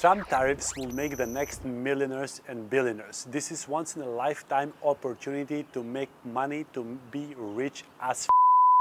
Trump tariffs will make the next millionaires and billionaires. This is once in a lifetime opportunity to make money, to be rich as f.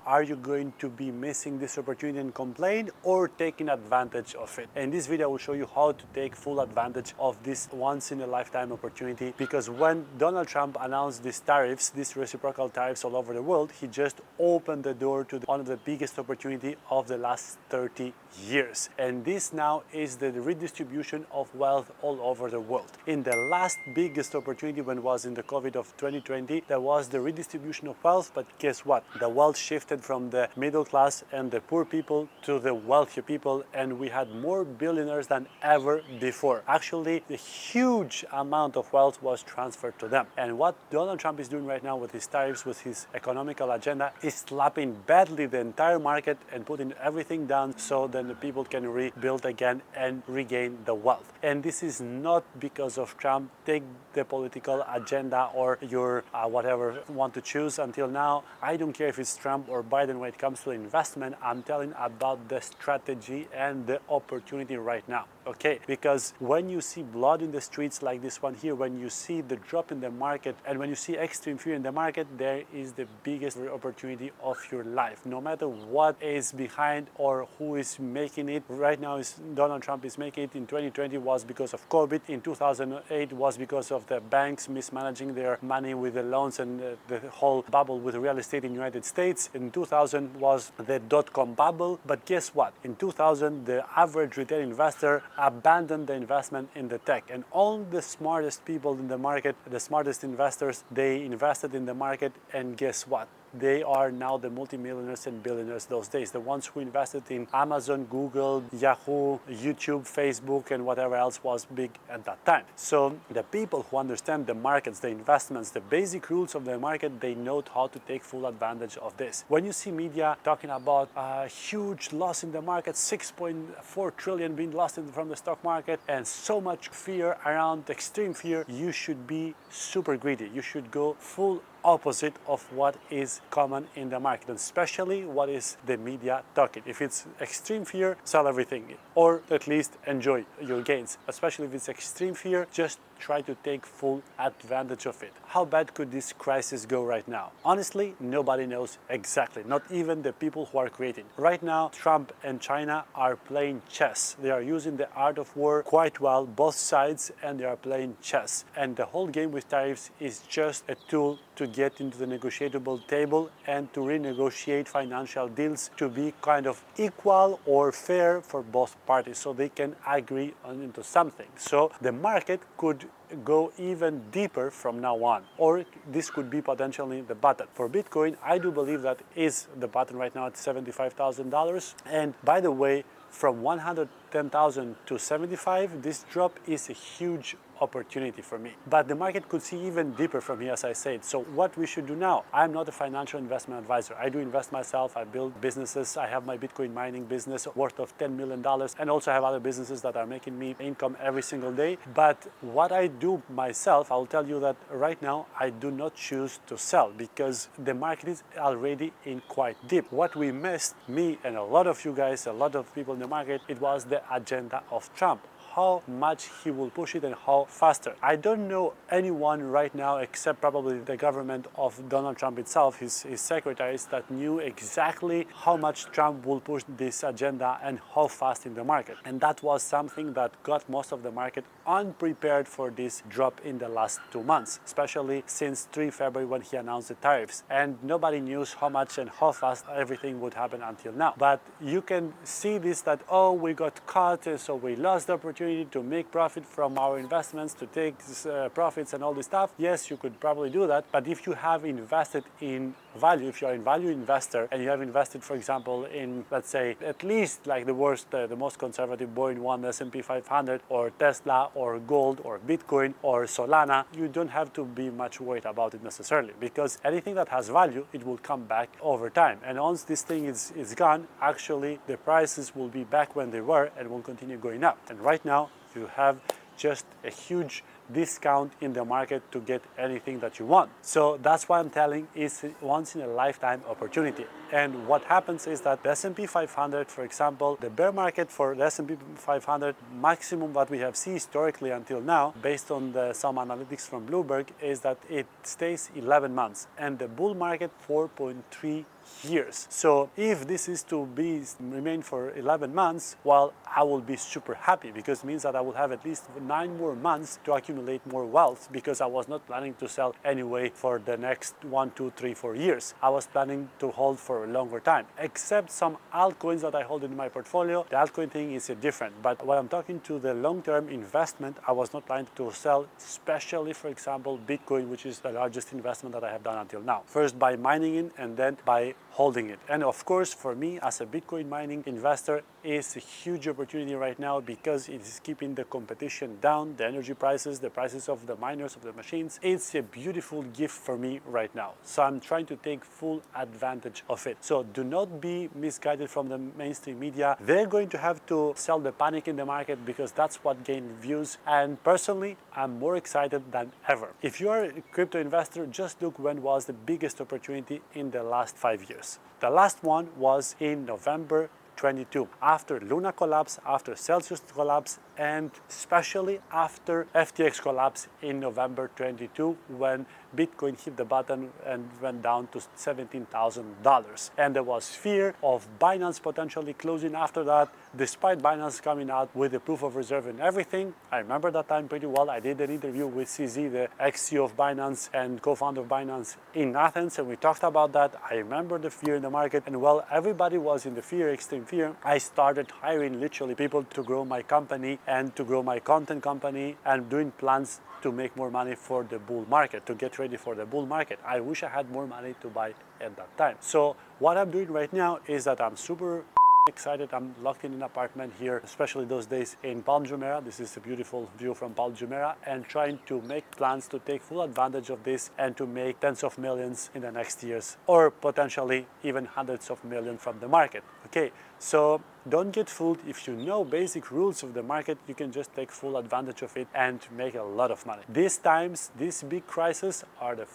Are you going to be missing this opportunity and complain, or taking advantage of it? In this video I will show you how to take full advantage of this once in a lifetime opportunity, because when Donald Trump announced these tariffs, these reciprocal tariffs all over the world, he just opened the door to one of the biggest opportunity of the last 30 years. And this now is the redistribution of wealth all over the world. In the last biggest opportunity, when it was in the COVID of 2020, there was the redistribution of wealth, but guess what? The wealth shifted from the middle class and the poor people to the wealthy people, and we had more billionaires than ever before. Actually, a huge amount of wealth was transferred to them. And what Donald Trump is doing right now with his tariffs, with his economical agenda, is slapping badly the entire market and putting everything down so then the people can rebuild again and regain the wealth. And this is not because of Trump. Take the political agenda or your whatever you want to choose. Until now, I don't care if it's Trump or Biden when it comes to investment. I'm telling about the strategy and the opportunity right now. Okay, because when you see blood in the streets like this one here, when you see the drop in the market, and when you see extreme fear in the market, there is the biggest opportunity of your life. No matter what is behind or who is making it, right now is Donald Trump is making it. In 2020 was because of COVID. In 2008 was because of the banks mismanaging their money with the loans and the whole bubble with real estate in the United States. In 2000 was the dot-com bubble. But guess what? In 2000, the average retail investor abandoned the investment in the tech, and all the smartest people in the market, the smartest investors, they invested in the market, and guess what? They are now the multimillionaires and billionaires those days. The ones who invested in Amazon, Google, Yahoo, YouTube, Facebook, and whatever else was big at that time. So the people who understand the markets, the investments, the basic rules of the market, they know how to take full advantage of this. When you see media talking about a huge loss in the market, 6.4 trillion being lost from the stock market, and so much fear around, extreme fear, you should be super greedy. You should go full opposite of what is common in the market, and especially what is the media talking. If it's extreme fear, sell everything, or at least enjoy your gains. Especially if it's extreme fear, just try to take full advantage of it. How bad could this crisis go right now? Honestly, nobody knows exactly, not even the people who are creating. Right now, Trump and China are playing chess. They are using the art of war quite well, both sides, and they are playing chess. And the whole game with tariffs is just a tool to get into the negotiable table and to renegotiate financial deals to be kind of equal or fair for both parties, so they can agree into something. So the market could go even deeper from now on, or this could be potentially the button. For Bitcoin, I do believe that is the button right now at $75,000. And by the way, from 110,000 to 75, this drop is a huge opportunity for me. But the market could see even deeper from here, as I said. So what we should do now? I'm not a financial investment advisor. I do invest myself. I build businesses. I have my Bitcoin mining business worth of $10 million, and also have other businesses that are making me income every single day. But what I do myself, I'll tell you that right now I do not choose to sell, because the market is already in quite deep. What we missed, me and a lot of you guys, a lot of people in the market, it was the agenda of Trump. How much he will push it and how faster. I don't know anyone right now, except probably the government of Donald Trump itself, his secretaries, that knew exactly how much Trump will push this agenda and how fast in the market. And that was something that got most of the market unprepared for this drop in the last 2 months, especially since 3 February when he announced the tariffs. And nobody knew how much and how fast everything would happen until now. But you can see this, that, oh, we got caught, so we lost the opportunity to make profit from our investments, to take profits and all this stuff. Yes, you could probably do that, but if you have invested in value, if you're a value investor and you have invested, for example, in, let's say, at least like the most conservative Boeing 1, S&P 500, or Tesla, or gold, or Bitcoin, or Solana, you don't have to be much worried about it necessarily, because anything that has value, it will come back over time. And once this thing is gone, actually the prices will be back when they were and will continue going up. And right now you have just a huge discount in the market to get anything that you want. So that's why I'm telling it's a once in a lifetime opportunity. And what happens is that the S&P 500, for example, the bear market for the S&P 500, maximum what we have seen historically until now, based on some analytics from Bloomberg, is that it stays 11 months and the bull market 4.3 years. So if this is to remain for 11 months, well, I will be super happy, because it means that I will have at least 9 more months to accumulate more wealth, because I was not planning to sell anyway for the next 1, 2, 3, 4 years. I was planning to hold for a longer time, except some altcoins that I hold in my portfolio. The altcoin thing is different, but when I'm talking to the long-term investment, I was not planning to sell, especially, for example, Bitcoin, which is the largest investment that I have done until now. First by mining it and then by holding it. And of course, for me as a Bitcoin mining investor, is a huge opportunity right now, because it is keeping the competition down, the energy prices, the prices of the miners, of the machines. It's a beautiful gift for me right now. So I'm trying to take full advantage of it. So do not be misguided from the mainstream media. They're going to have to sell the panic in the market, because that's what gains views. And personally, I'm more excited than ever. If you are a crypto investor, just look when was the biggest opportunity in the last 5 years. The last one was in November 22, after Luna collapse, after Celsius collapse, and especially after FTX collapse in November 22, when Bitcoin hit the bottom and went down to $17,000. And there was fear of Binance potentially closing after that, despite Binance coming out with the proof of reserve and everything. I remember that time pretty well. I did an interview with CZ, the ex-CEO of Binance and co-founder of Binance, in Athens, and we talked about that. I remember the fear in the market, and while everybody was in the fear, extreme fear, I started hiring literally people to grow my company and to grow my content company, and doing plans to make more money for the bull market, to get ready for the bull market. I wish I had more money to buy at that time. So what I'm doing right now is that I'm super excited. I'm locked in an apartment here, especially those days in Palm Jumeirah. This is a beautiful view from Palm Jumeirah, and trying to make plans to take full advantage of this and to make tens of millions in the next years, or potentially even hundreds of millions from the market. Okay, so don't get fooled. If you know basic rules of the market, you can just take full advantage of it and make a lot of money. These times, these big crises are the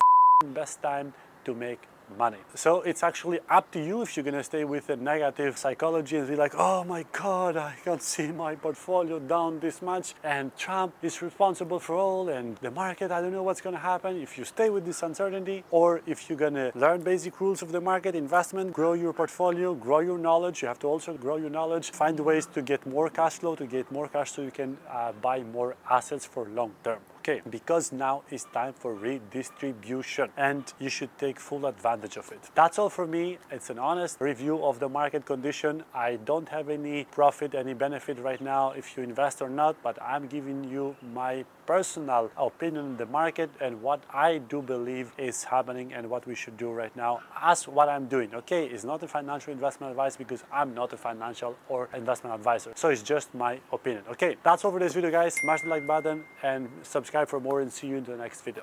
best time to make money. So it's actually up to you if you're gonna stay with a negative psychology and be like, oh my God, I can't see my portfolio down this much, and Trump is responsible for all, and the market, I don't know what's gonna happen. If you stay with this uncertainty, or if you're gonna learn basic rules of the market, investment, grow your portfolio, grow your knowledge. You have to also grow your knowledge, find ways to get more cash flow, to get more cash so you can buy more assets for long term. Okay, because now is time for redistribution, and you should take full advantage of it. That's all for me. It's an honest review of the market condition. I don't have any profit, any benefit right now if you invest or not, but I'm giving you my personal opinion on the market and what I do believe is happening and what we should do right now as what I'm doing. Okay, it's not a financial investment advice, because I'm not a financial or investment advisor. So it's just my opinion. Okay, that's all for this video, guys. Smash the like button and subscribe for more, and see you in the next video.